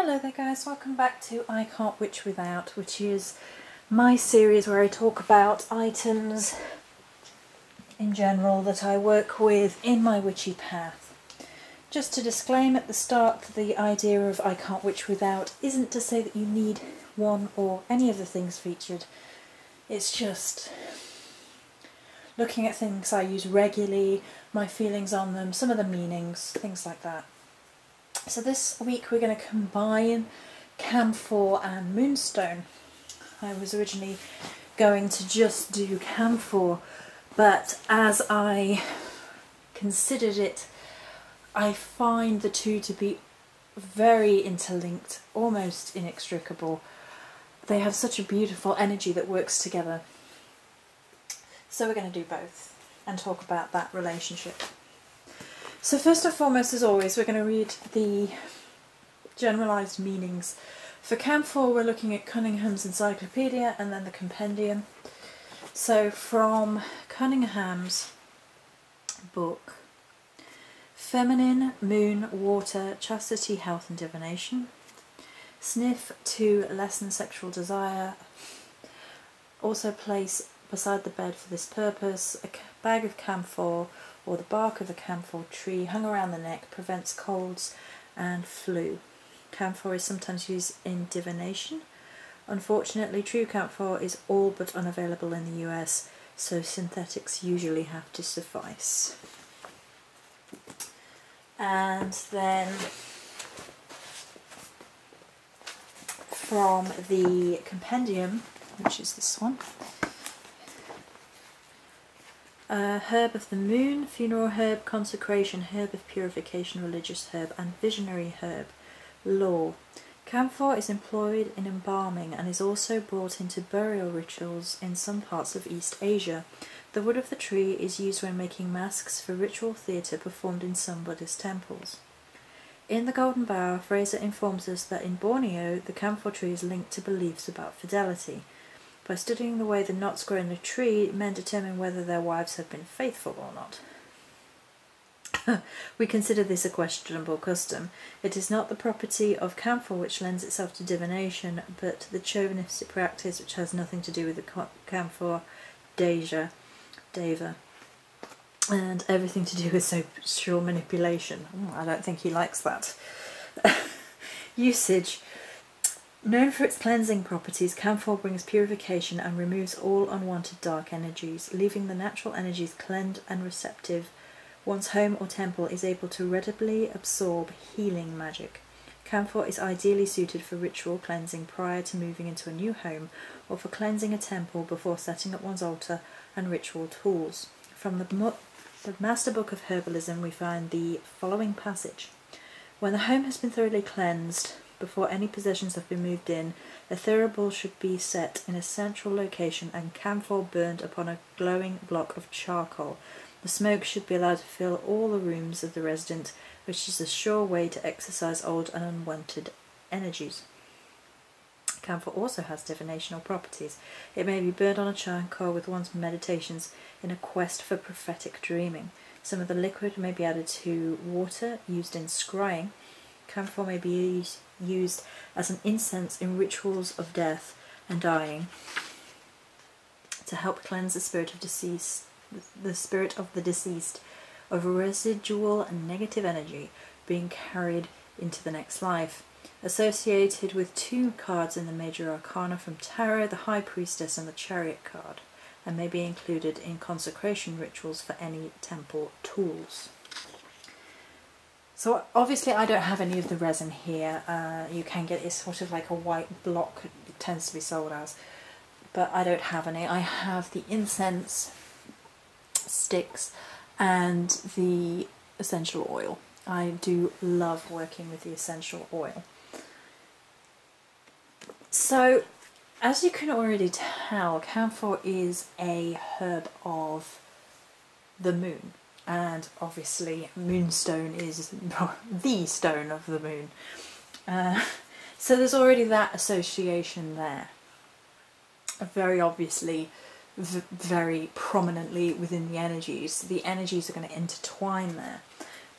Hello there guys, welcome back to I Can't Witch Without, which is my series where I talk about items in general that I work with in my witchy path. Just to disclaim at the start, the idea of I Can't Witch Without isn't to say that you need one or any of the things featured. It's just looking at things I use regularly, my feelings on them, some of the meanings, things like that. So this week we're going to combine Camphor and Moonstone. I was originally going to just do Camphor, but as I considered it, I find the two to be very interlinked, almost inextricable. They have such a beautiful energy that works together. So we're going to do both and talk about that relationship. So first and foremost, as always, we're going to read the Generalized Meanings. For Camphor, we're looking at Cunningham's Encyclopedia and then the Compendium. So from Cunningham's book, Feminine, Moon, Water, Chastity, Health and Divination. Sniff to lessen sexual desire. Also place beside the bed for this purpose a bag of camphor or the bark of a camphor tree hung around the neck, prevents colds and flu. Camphor is sometimes used in divination. Unfortunately, true camphor is all but unavailable in the US, so synthetics usually have to suffice. And then from the Compendium, which is this one, herb of the moon, funeral herb, consecration herb of purification, religious herb, and visionary herb. Lore. Camphor is employed in embalming and is also brought into burial rituals in some parts of East Asia. The wood of the tree is used when making masks for ritual theatre performed in some Buddhist temples. In The Golden Bough, Fraser informs us that in Borneo, the camphor tree is linked to beliefs about fidelity. By studying the way the knots grow in the tree, men determine whether their wives have been faithful or not. We consider this a questionable custom. It is not the property of camphor which lends itself to divination, but the chauvinistic practice which has nothing to do with the camphor deva, and everything to do with social manipulation. I don't think he likes that. Usage. Known for its cleansing properties, camphor brings purification and removes all unwanted dark energies, leaving the natural energies cleansed and receptive. One's home or temple is able to readily absorb healing magic. Camphor is ideally suited for ritual cleansing prior to moving into a new home, or for cleansing a temple before setting up one's altar and ritual tools. From the Master Book of Herbalism we find the following passage. When the home has been thoroughly cleansed, before any possessions have been moved in, a thurible should be set in a central location and camphor burned upon a glowing block of charcoal. The smoke should be allowed to fill all the rooms of the resident, which is a sure way to exorcise old and unwanted energies. Camphor also has divinational properties. It may be burned on a charcoal with one's meditations in a quest for prophetic dreaming. Some of the liquid may be added to water used in scrying. Camphor may be used as an incense in rituals of death and dying to help cleanse the spirit of the deceased of residual and negative energy being carried into the next life. Associated with two cards in the major arcana from tarot, the High Priestess and the Chariot card, and may be included in consecration rituals for any temple tools. So obviously I don't have any of the resin here. You can get it sort of like a white block, it tends to be sold as, but I don't have any. I have the incense sticks and the essential oil. I do love working with the essential oil. So as you can already tell, camphor is a herb of the moon. And obviously Moonstone is the stone of the moon. So there's already that association there. Very obviously, very prominently within the energies. The energies are going to intertwine there.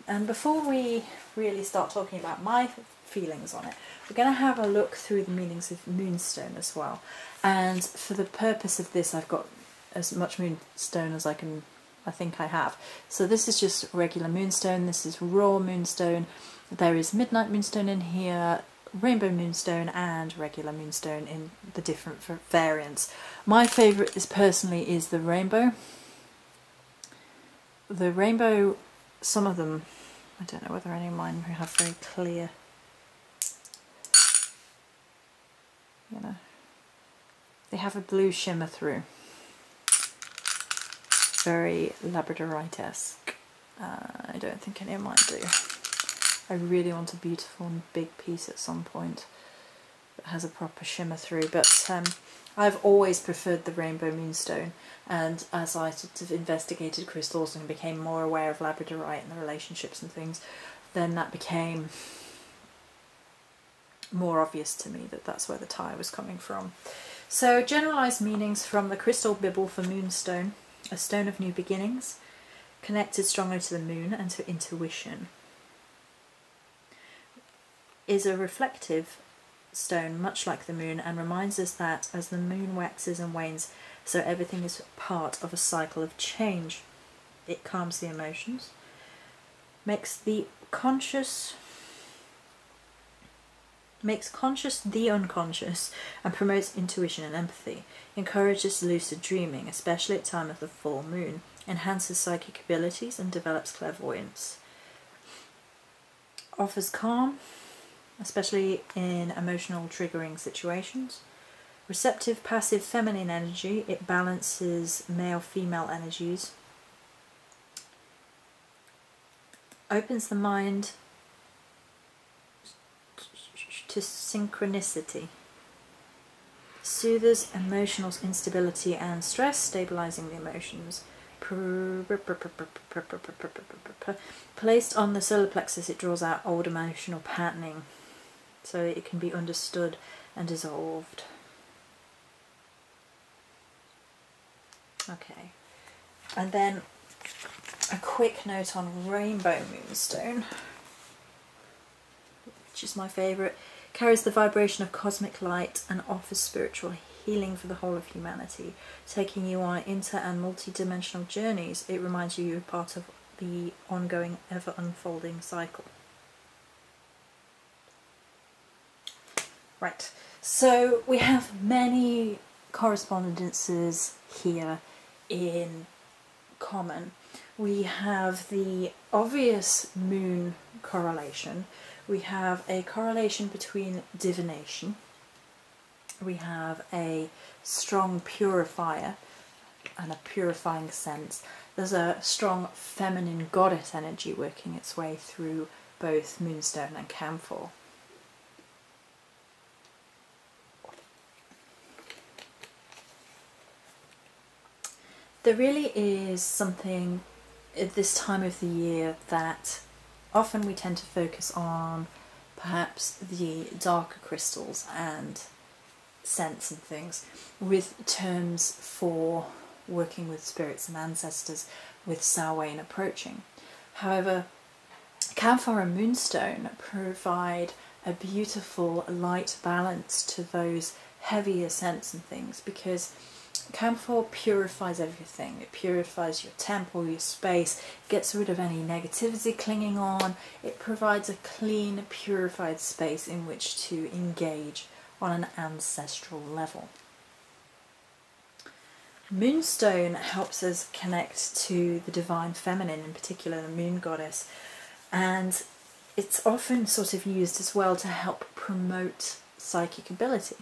And before we really start talking about my feelings on it, we're going to have a look through the meanings of Moonstone as well. And for the purpose of this, I've got as much Moonstone as I think I have. So this is just regular Moonstone, this is raw Moonstone, there is Midnight Moonstone in here, Rainbow Moonstone and regular Moonstone in the different variants. My favourite personally is the Rainbow. The Rainbow, some of them, I don't know whether any of mine have very clear, you know, they have a blue shimmer through. Very Labradorite-esque. I don't think any of mine do. I really want a beautiful and big piece at some point that has a proper shimmer through, but I've always preferred the Rainbow Moonstone, and as I sort of investigated crystals and became more aware of Labradorite and the relationships and things, then that became more obvious to me that that's where the tie was coming from. So, generalized meanings from the Crystal Bible for Moonstone: a stone of new beginnings, connected strongly to the moon and to intuition. Is a reflective stone much like the moon, and reminds us that as the moon waxes and wanes, so everything is part of a cycle of change. It calms the emotions, makes conscious the unconscious, and promotes intuition and empathy, encourages lucid dreaming, especially at time of the full moon, enhances psychic abilities and develops clairvoyance, offers calm, especially in emotional triggering situations, receptive passive feminine energy, it balances male-female energies, opens the mind to synchronicity, soothes emotional instability and stress, stabilizing the emotions. Placed on the solar plexus, it draws out old emotional patterning so it can be understood and dissolved. Okay, and then a quick note on Rainbow Moonstone, which is my favourite. Carries the vibration of cosmic light and offers spiritual healing for the whole of humanity, taking you on inter and multi-dimensional journeys. It reminds you you're part of the ongoing, ever-unfolding cycle. Right, so we have many correspondences here in common. We have the obvious moon correlation. We have a correlation between divination. We have a strong purifier and a purifying sense. There's a strong feminine goddess energy working its way through both Moonstone and Camphor. There really is something at this time of the year that often we tend to focus on, perhaps the darker crystals and scents and things, with terms for working with spirits and ancestors with Samhain approaching. However, Camphor and Moonstone provide a beautiful light balance to those heavier scents and things, because Camphor purifies everything. It purifies your temple, your space, gets rid of any negativity clinging on. It provides a clean, purified space in which to engage on an ancestral level. Moonstone helps us connect to the divine feminine, in particular the moon goddess, and it's often sort of used as well to help promote psychic ability.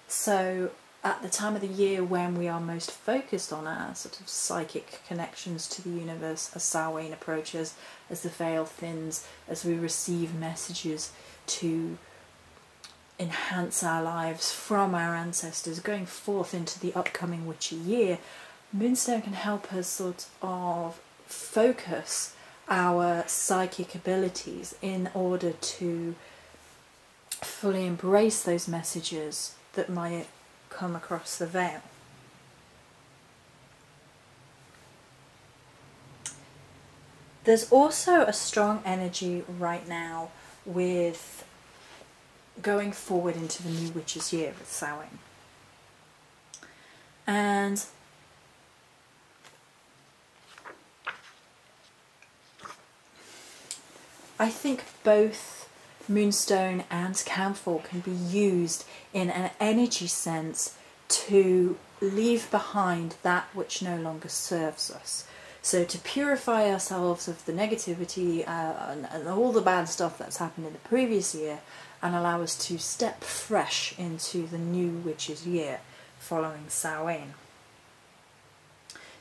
So at the time of the year when we are most focused on our sort of psychic connections to the universe, as Samhain approaches, as the veil thins, as we receive messages to enhance our lives from our ancestors going forth into the upcoming witchy year, Moonstone can help us sort of focus our psychic abilities in order to fully embrace those messages that might come across the veil. There's also a strong energy right now with going forward into the new witch's year with Samhain. And I think both Moonstone and Camphor can be used in an energy sense to leave behind that which no longer serves us. So to purify ourselves of the negativity and all the bad stuff that's happened in the previous year, and allow us to step fresh into the new witch's year following Samhain.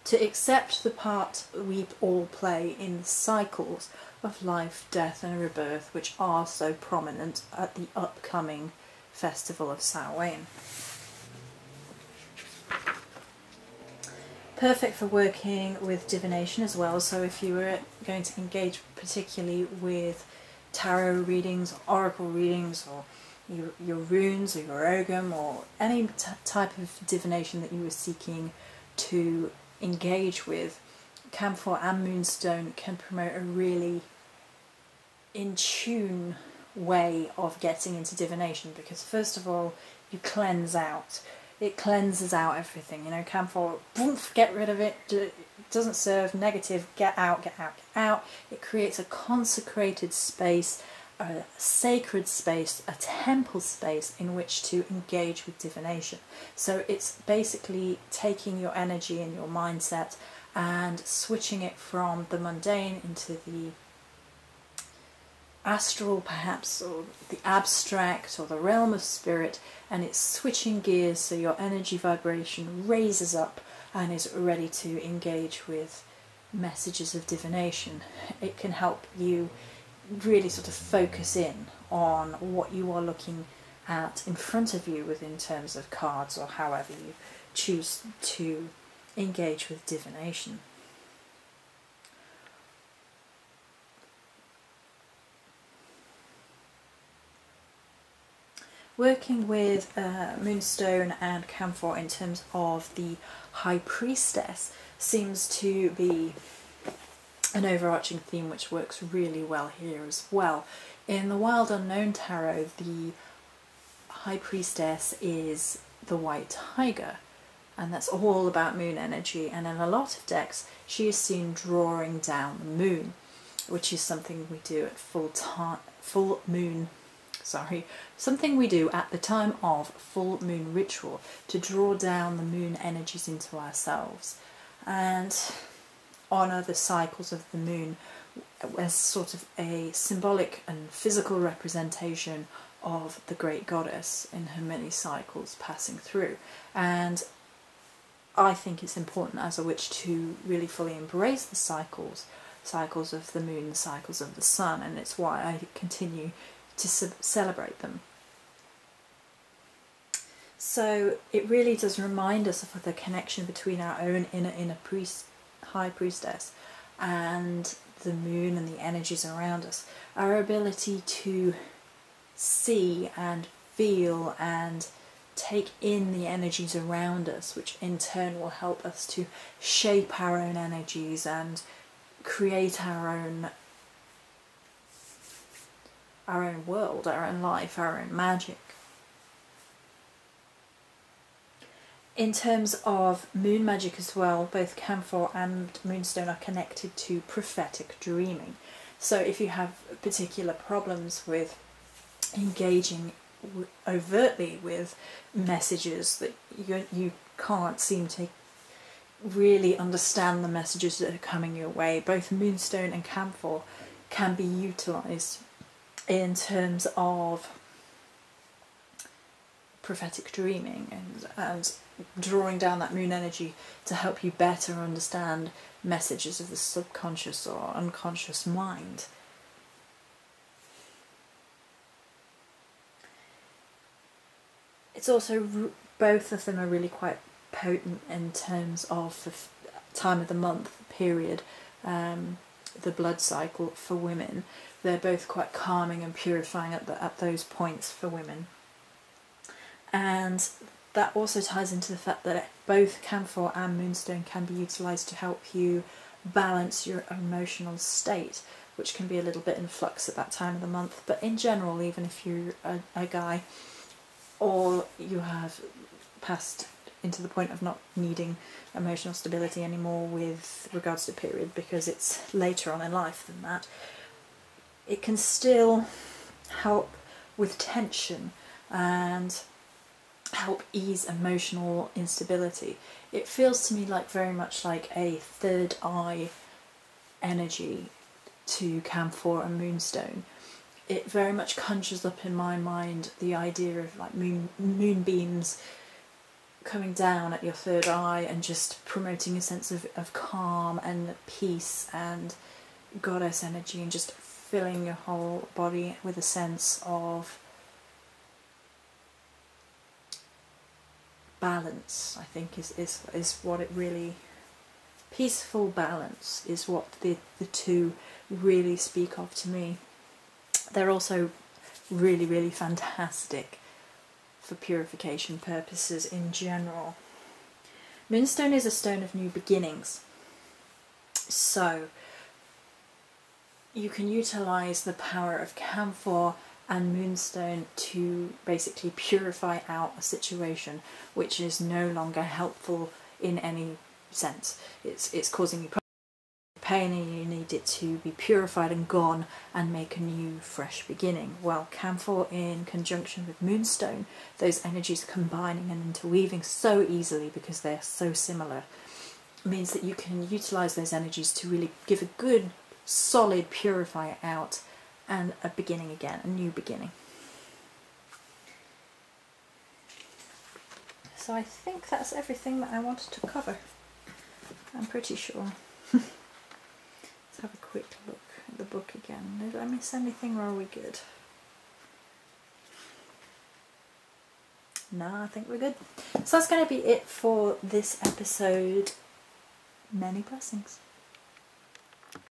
To accept the part we all play in the cycles of life, death and rebirth, which are so prominent at the upcoming festival of Samhain. Perfect for working with divination as well, so if you were going to engage particularly with tarot readings, or oracle readings, or your runes or your ogam, or any type of divination that you were seeking to engage with, Camphor and Moonstone can promote a really in tune way of getting into divination, because first of all you cleanse out. It cleanses out everything, you know. Camphor, poof, get rid of it, it doesn't serve, negative, get out, get out, get out. It creates a consecrated space, a sacred space, a temple space in which to engage with divination. So it's basically taking your energy and your mindset and switching it from the mundane into the astral perhaps, or the abstract, or the realm of spirit, and it's switching gears so your energy vibration raises up and is ready to engage with messages of divination. It can help you really sort of focus in on what you are looking at in front of you within terms of cards, or however you choose to engage with divination. Working with Moonstone and Camphor in terms of the High Priestess seems to be an overarching theme which works really well here as well. In the Wild Unknown Tarot, the High Priestess is the white tiger, and that's all about moon energy, and in a lot of decks she is seen drawing down the moon, which is something we do at something we do at the time of full moon ritual to draw down the moon energies into ourselves and honour the cycles of the moon as sort of a symbolic and physical representation of the great goddess in her many cycles passing through. And I think it's important as a witch to really fully embrace the cycles of the moon, the cycles of the sun, and it's why I continue to celebrate them. So it really does remind us of the connection between our own inner High Priestess and the moon and the energies around us. Our ability to see and feel and take in the energies around us, which in turn will help us to shape our own energies and create our own world, our own life, our own magic. In terms of moon magic as well, both Camphor and Moonstone are connected to prophetic dreaming. So if you have particular problems with engaging overtly with messages that you can't seem to really understand the messages that are coming your way, both Moonstone and Camphor can be utilised in terms of prophetic dreaming and drawing down that moon energy to help you better understand messages of the subconscious or unconscious mind. It's also, both of them are really quite potent in terms of the time of the month period, the blood cycle for women. They're both quite calming and purifying at those points for women. And that also ties into the fact that both Camphor and Moonstone can be utilised to help you balance your emotional state, which can be a little bit in flux at that time of the month. But in general, even if you're a guy, or you have passed into the point of not needing emotional stability anymore with regards to period, because it's later on in life than that, it can still help with tension and help ease emotional instability. It feels to me like very much like a third eye energy to Camphor and Moonstone. It very much conjures up in my mind the idea of like moonbeams coming down at your third eye and just promoting a sense of calm and peace and goddess energy, and just filling your whole body with a sense of balance. I think is what it really, peaceful balance is what the two really speak of to me. They're also really, really fantastic for purification purposes in general. Moonstone is a stone of new beginnings, so you can utilise the power of Camphor and Moonstone to basically purify out a situation which is no longer helpful in any sense. It's causing you pain and you need it to be purified and gone and make a new fresh beginning. Well, Camphor in conjunction with Moonstone, those energies combining and interweaving so easily because they're so similar, means that you can utilise those energies to really give a good solid purifier out and a beginning again, a new beginning. So I think that's everything that I wanted to cover. I'm pretty sure. Let's have a quick look at the book again. Did I miss anything or are we good? No, I think we're good. So that's going to be it for this episode. Many blessings.